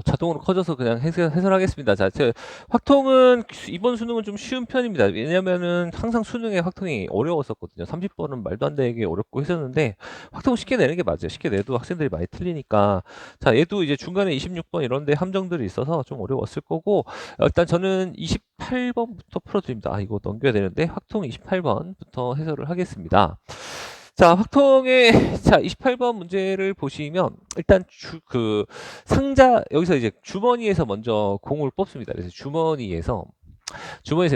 자동으로 커져서 그냥 해설하겠습니다. 자, 확통은 이번 수능은 좀 쉬운 편입니다. 왜냐면은 항상 수능에 확통이 어려웠었거든요. 30번은 말도 안 되게 어렵고 했었는데 확통 쉽게 내는 게 맞아요. 쉽게 내도 학생들이 많이 틀리니까. 자, 얘도 이제 중간에 26번 이런 데 함정들이 있어서 좀 어려웠을 거고 일단 저는 28번부터 풀어드립니다. 이거 넘겨야 되는데 확통 28번부터 해설을 하겠습니다. 자, 확통의 자 28번 문제를 보시면 일단 상자 여기서 이제 주머니에서 먼저 공을 뽑습니다. 그래서 주머니에서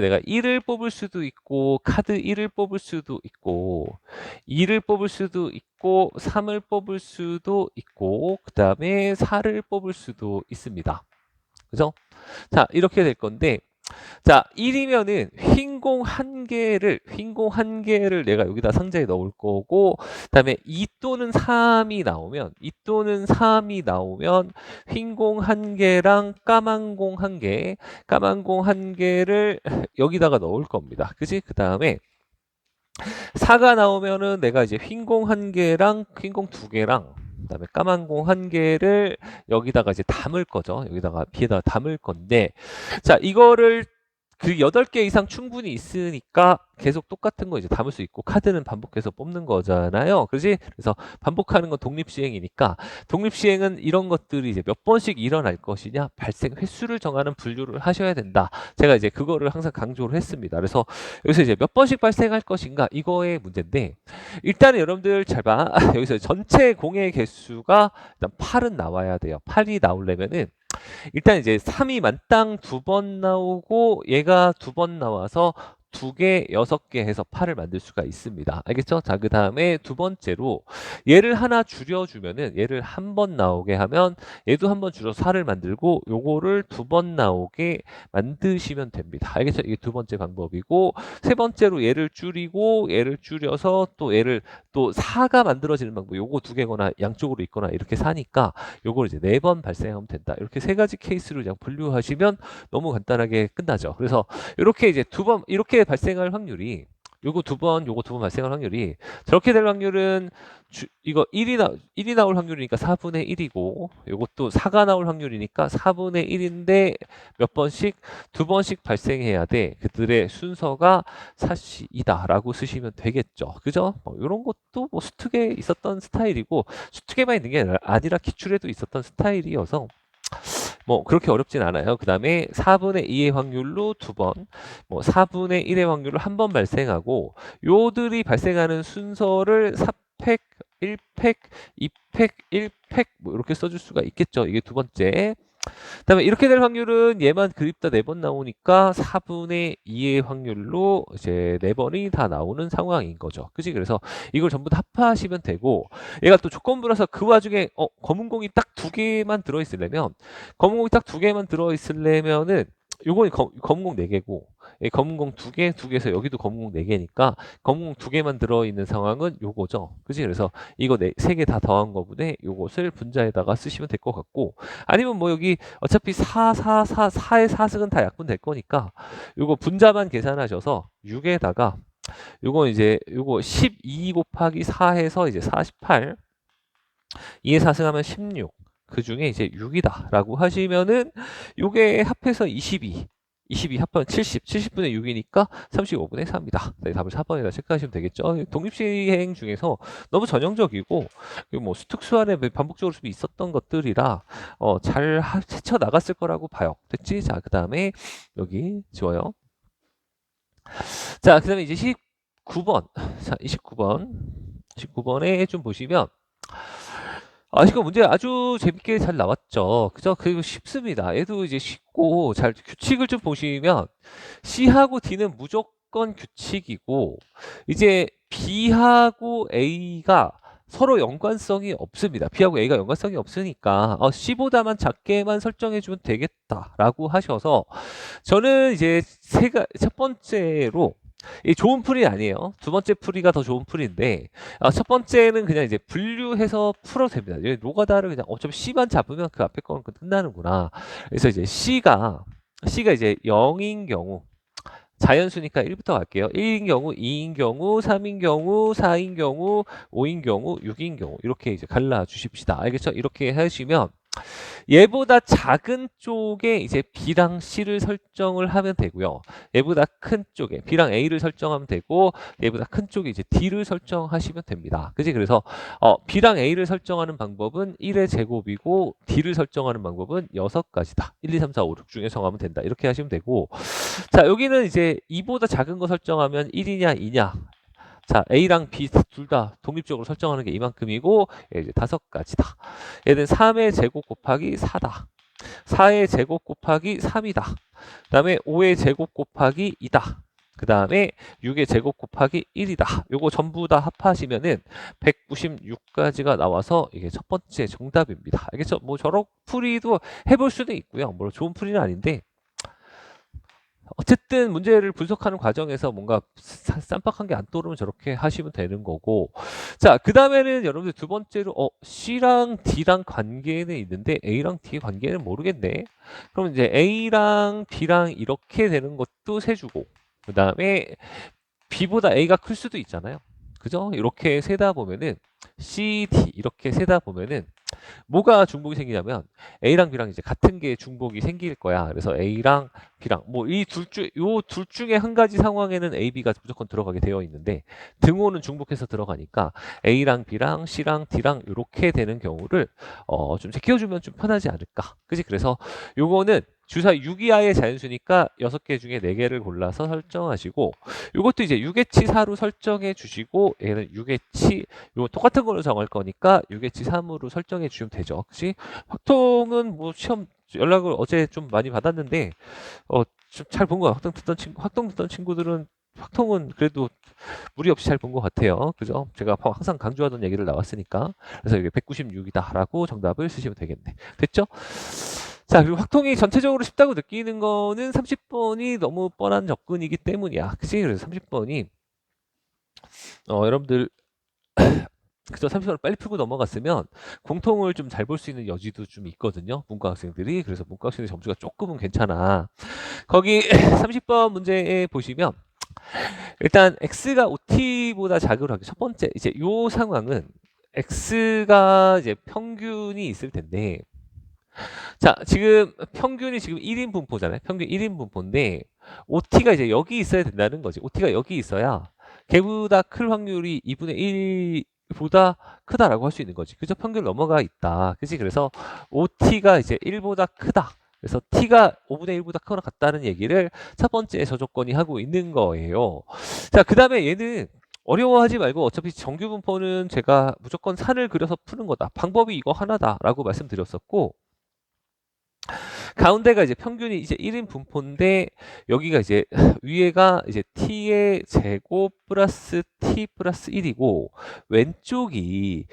내가 1을 뽑을 수도 있고 카드 1을 뽑을 수도 있고 2를 뽑을 수도 있고 3을 뽑을 수도 있고 그 다음에 4를 뽑을 수도 있습니다. 그죠? 자, 이렇게 될 건데 자, 1이면은 흰공 한 개를 내가 여기다 상자에 넣을 거고, 그 다음에 2 또는 3이 나오면, 흰공 한 개랑 까만 공 한 개를 여기다가 넣을 겁니다. 그지? 그 다음에 4가 나오면은 내가 이제 흰공 한 개랑 흰공 두 개랑 그다음에 까만 공 한 개를 여기다가 이제 담을 거죠. 여기다가 비에다가 담을 건데 자, 이거를 그 8개 이상 충분히 있으니까 계속 똑같은 거 이제 담을 수 있고 카드는 반복해서 뽑는 거잖아요. 그지? 그래서 반복하는 건 독립시행이니까 독립시행은 이런 것들이 이제 몇 번씩 일어날 것이냐 발생 횟수를 정하는 분류를 하셔야 된다. 제가 이제 그거를 항상 강조를 했습니다. 그래서 여기서 이제 몇 번씩 발생할 것인가 이거의 문제인데 일단은 여러분들 잘 봐. 여기서 전체 공의 개수가 일단 8은 나와야 돼요. 8이 나오려면은 일단 이제 3이 만땅 2번 나오고 얘가 2번 나와서 2개, 6개 해서 8을 만들 수가 있습니다. 알겠죠? 자, 그 다음에 두 번째로 얘를 하나 줄여주면은 얘를 한 번 나오게 하면 얘도 한 번 줄여서 4를 만들고 요거를 2번 나오게 만드시면 됩니다. 알겠죠? 이게 두 번째 방법이고 세 번째로 얘를 줄이고 얘를 줄여서 또 얘를 또 4가 만들어지는 방법 요거 두 개거나 양쪽으로 있거나 이렇게 사니까 요걸 이제 4번 발생하면 된다. 이렇게 세 가지 케이스로 그냥 분류하시면 너무 간단하게 끝나죠. 그래서 이렇게 이제 이렇게 발생할 확률이 요거 두 번 발생할 확률이 저렇게 될 확률은 이거 1이 나올 확률이니까 4분의 1이고 요것도 4가 나올 확률이니까 4분의 1인데 몇 번씩 두 번씩 발생해야 돼. 그들의 순서가 사시이다라고 쓰시면 되겠죠. 그죠? 이런 것도 뭐 수특에 있었던 스타일이고 수특에만 있는 게 아니라 기출에도 있었던 스타일이어서 뭐 그렇게 어렵진 않아요. 그 다음에 4분의 2의 확률로 2번, 뭐 4분의 1의 확률로 한 번 발생하고 요들이 발생하는 순서를 4팩, 1팩, 2팩, 1팩 뭐 이렇게 써줄 수가 있겠죠. 이게 두 번째. 그다음에 이렇게 될 확률은 얘만 그립다 4번 나오니까 4분의 2의 확률로 이제 4번이 다 나오는 상황인 거죠. 그지? 그래서 이걸 전부 다 합하시면 되고 얘가 또 조건부라서 그 와중에 검은 공이 딱 2개만 들어 있으려면 검은 공이 딱 2개만 들어 있으려면은 요건 검은 공 4개고 검은 공 2개에서 여기도 검은 공 4개니까 검은 공 2개만 들어있는 상황은 요거죠. 그지? 그래서 이거 3개 다 더한 거분에 요것을 분자에다가 쓰시면 될 것 같고 아니면 뭐 여기 어차피 4의 4승은 다 약분될 거니까 요거 분자만 계산하셔서 6에다가 요거 이제 요거 12 곱하기 4 해서 이제 48 2의 4승하면 16 그 중에 이제 6이다 라고 하시면은 요게 합해서 22 합하면 70분의 6이니까 35분의 4입니다. 답을 4번에다 체크하시면 되겠죠. 독립시행 중에서 너무 전형적이고 뭐 수특수안에 반복적으로 좀 있었던 것들이라 잘 헤쳐 나갔을 거라고 봐요. 됐지? 자, 그 다음에 여기 지워요. 자, 그 다음에 이제 19번. 자, 19번에 좀 보시면 이거 문제 아주 재밌게 잘 나왔죠. 그죠? 그리고 쉽습니다. 얘도 이제 쉽고 잘 규칙을 좀 보시면 C하고 D는 무조건 규칙이고 이제 B하고 A가 서로 연관성이 없습니다. B하고 A가 연관성이 없으니까 C보다만 작게만 설정해주면 되겠다라고 하셔서 저는 이제 첫 번째로 이 좋은 풀이 아니에요. 두 번째 풀이가 더 좋은 풀인데 첫 번째는 그냥 이제 분류해서 풀어도 됩니다. 노가다를 그냥 어차피 C만 잡으면 그 앞에 거는 끝나는구나. 그래서 이제 C가 이제 0인 경우 자연수니까 1부터 갈게요. 1인 경우, 2인 경우, 3인 경우, 4인 경우, 5인 경우, 6인 경우 이렇게 이제 갈라 주십시다. 알겠죠? 이렇게 하시면 얘보다 작은 쪽에 이제 B랑 C를 설정을 하면 되고요. 얘보다 큰 쪽에 B랑 A를 설정하면 되고 얘보다 큰 쪽에 이제 D를 설정하시면 됩니다. 그지? 그래서 B랑 A를 설정하는 방법은 1의 제곱이고 D를 설정하는 방법은 6가지다. 1, 2, 3, 4, 5, 6 중에 정하면 된다. 이렇게 하시면 되고 자, 여기는 이제 2보다 작은 거 설정하면 1이냐 2냐 자, A랑 B 둘 다 독립적으로 설정하는 게 이만큼이고 이제 5가지다. 얘는 3의 제곱 곱하기 4다. 4의 제곱 곱하기 3이다. 그 다음에 5의 제곱 곱하기 2다. 그 다음에 6의 제곱 곱하기 1이다. 요거 전부 다 합하시면은 196가지가 나와서 이게 첫 번째 정답입니다. 알겠죠? 뭐 저런 풀이도 해볼 수도 있고요. 뭐 좋은 풀이는 아닌데 어쨌든 문제를 분석하는 과정에서 뭔가 쌈박한 게 안 떠오르면 저렇게 하시면 되는 거고 자, 그 다음에는 여러분들 두 번째로 C랑 D랑 관계는 있는데 A랑 D의 관계는 모르겠네. 그럼 이제 A랑 B랑 이렇게 되는 것도 세주고 그 다음에 B보다 A가 클 수도 있잖아요. 그죠? 이렇게 세다 보면은 C, D 이렇게 세다 보면은 뭐가 중복이 생기냐면 A랑 B랑 이제 같은 게 중복이 생길 거야. 그래서 A랑 B랑 뭐 이 둘 중에 한 가지 상황에는 A, B가 무조건 들어가게 되어 있는데 등호는 중복해서 들어가니까 A랑 B랑 C랑 D랑 이렇게 되는 경우를 좀 제껴주면 좀 편하지 않을까. 그지? 그래서 요거는 주사 6 이하의 자연수니까 6개 중에 4개를 골라서 설정하시고 이것도 이제 6의치 4로 설정해 주시고 얘는 6의치 이거 똑같은 걸로 정할 거니까 6의치 3으로 설정해 주시면 되죠. 그치? 확통은 뭐 시험 연락을 어제 좀 많이 받았는데 좀 잘 본 거야. 확통 듣던 친구들은 확통은 그래도 무리 없이 잘 본 것 같아요. 그죠? 제가 항상 강조하던 얘기를 나왔으니까. 그래서 이게 196이다라고 정답을 쓰시면 되겠네. 됐죠? 자, 그리고 확통이 전체적으로 쉽다고 느끼는 거는 30번이 너무 뻔한 접근이기 때문이야. 그치? 그래서 30번이 여러분들 그죠? 30번을 빨리 풀고 넘어갔으면 공통을 좀 잘 볼 수 있는 여지도 좀 있거든요. 문과 학생들이. 그래서 문과 학생의 점수가 조금은 괜찮아. 거기 30번 문제에 보시면 일단 x가 5t보다 작으로 하기 첫 번째 이제 요 상황은 x가 이제 평균이 있을 텐데 자, 지금 평균이 지금 1인 분포잖아요. 평균 1인 분포인데 OT가 이제 여기 있어야 된다는 거지. OT가 여기 있어야 걔보다 클 확률이 2분의 1보다 크다라고 할 수 있는 거지. 그죠? 평균 넘어가 있다. 그지? 그래서 OT가 이제 1보다 크다. 그래서 T가 5분의 1보다 크거나 같다는 얘기를 첫 번째 저조건이 하고 있는 거예요. 자, 그 다음에 얘는 어려워하지 말고 어차피 정규 분포는 제가 무조건 산을 그려서 푸는 거다. 방법이 이거 하나다라고 말씀드렸었고 가운데가 이제 평균이 이제 1인 분포인데 여기가 이제 위에가 이제 t의 제곱 플러스 t 플러스 1이고 왼쪽이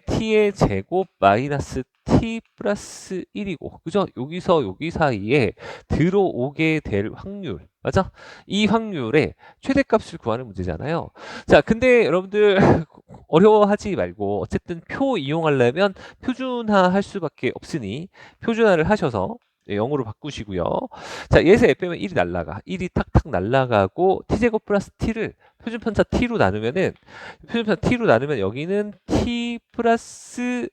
t의 제곱 마이너스 t 플러스 1이고 그죠? 여기서 여기 사이에 들어오게 될 확률 맞아? 이 확률의 최대값을 구하는 문제잖아요. 자, 근데 여러분들 어려워하지 말고 어쨌든 표 이용하려면 표준화 할 수밖에 없으니 표준화를 하셔서 0으로 바꾸시고요. 자, 얘에서 f 빼면 1이 날라가. 1이 탁탁 날라가고 t제곱 플러스 t를 표준편차 t로 나누면은 표준편차 t로 나누면 여기는 t 플러스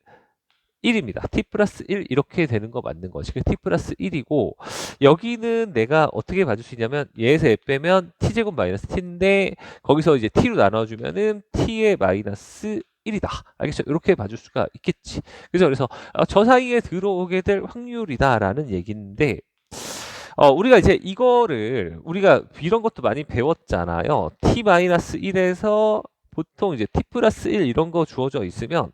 1입니다. t 플러스 1 이렇게 되는 거 맞는 거지. t 플러스 1이고 여기는 내가 어떻게 봐줄 수 있냐면 얘에서 f 빼면 t제곱 마이너스 t인데 거기서 이제 t로 나눠주면은 t의 마이너스 1이다. 알겠죠? 이렇게 봐줄 수가 있겠지. 그죠? 그래서 저 사이에 들어오게 될 확률이다라는 얘기인데 우리가 이제 이거를 우리가 이런 것도 많이 배웠잖아요. t-1에서 보통 이제 t 플러스 1 이런 거 주어져 있으면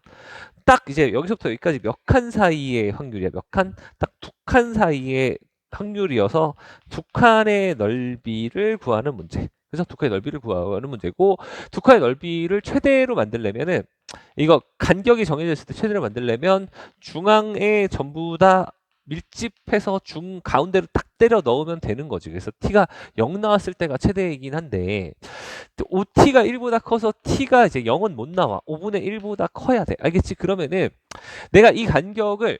딱 이제 여기서부터 여기까지 몇 칸 사이의 확률이야. 몇 칸? 딱 2칸 사이의 확률이어서 2칸의 넓이를 구하는 문제. 그래서 2칸의 넓이를 구하는 문제고 2칸의 넓이를 최대로 만들려면은 이거 간격이 정해져 있을 때 최대로 만들려면 중앙에 전부 다 밀집해서 중 가운데로 딱 때려 넣으면 되는 거지. 그래서 t가 0 나왔을 때가 최대이긴 한데 OT가 1보다 커서 t가 이제 0은 못 나와. 5분의 1보다 커야 돼. 알겠지? 그러면은 내가 이 간격을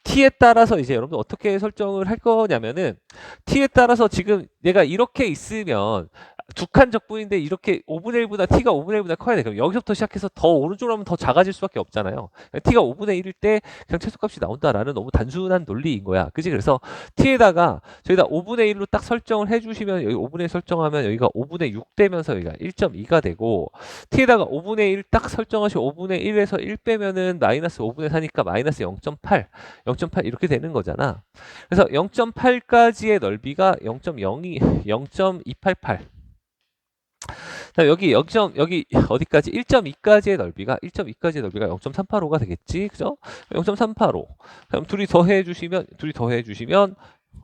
t에 따라서 이제 여러분들 어떻게 설정을 할 거냐면은 t에 따라서 지금 내가 이렇게 있으면 두 칸 적분인데 이렇게 5분의 1보다 t가 5분의 1보다 커야 돼. 그럼 여기서부터 시작해서 더 오른쪽으로 하면 더 작아질 수밖에 없잖아요. t가 5분의 1일 때 그냥 최소값이 나온다라는 너무 단순한 논리인 거야. 그지? 그래서 t에다가 저기다 5분의 1로 딱 설정을 해주시면 여기 5분의 1 설정하면 여기가 5분의 6 되면서 여기가 1.2가 되고 t에다가 5분의 1 딱 설정하시고 5분의 1에서 1 빼면은 마이너스 5분의 4니까 마이너스 0.8, 0.8 이렇게 되는 거잖아. 그래서 0.8까지의 넓이가 0.02, 0.288. 자, 여기 어디까지? 1.2까지의 넓이가 0.385가 되겠지. 그죠? 0.385. 그럼 둘이 더해 주시면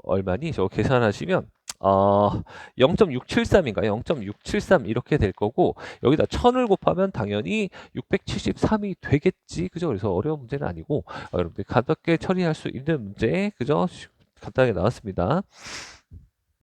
얼마니? 저거 계산하시면 0.673인가? 0.673 이렇게 될 거고 여기다 1000을 곱하면 당연히 673이 되겠지. 그죠? 그래서 어려운 문제는 아니고 여러분들 가볍게 처리할 수 있는 문제. 그죠? 간단하게 나왔습니다.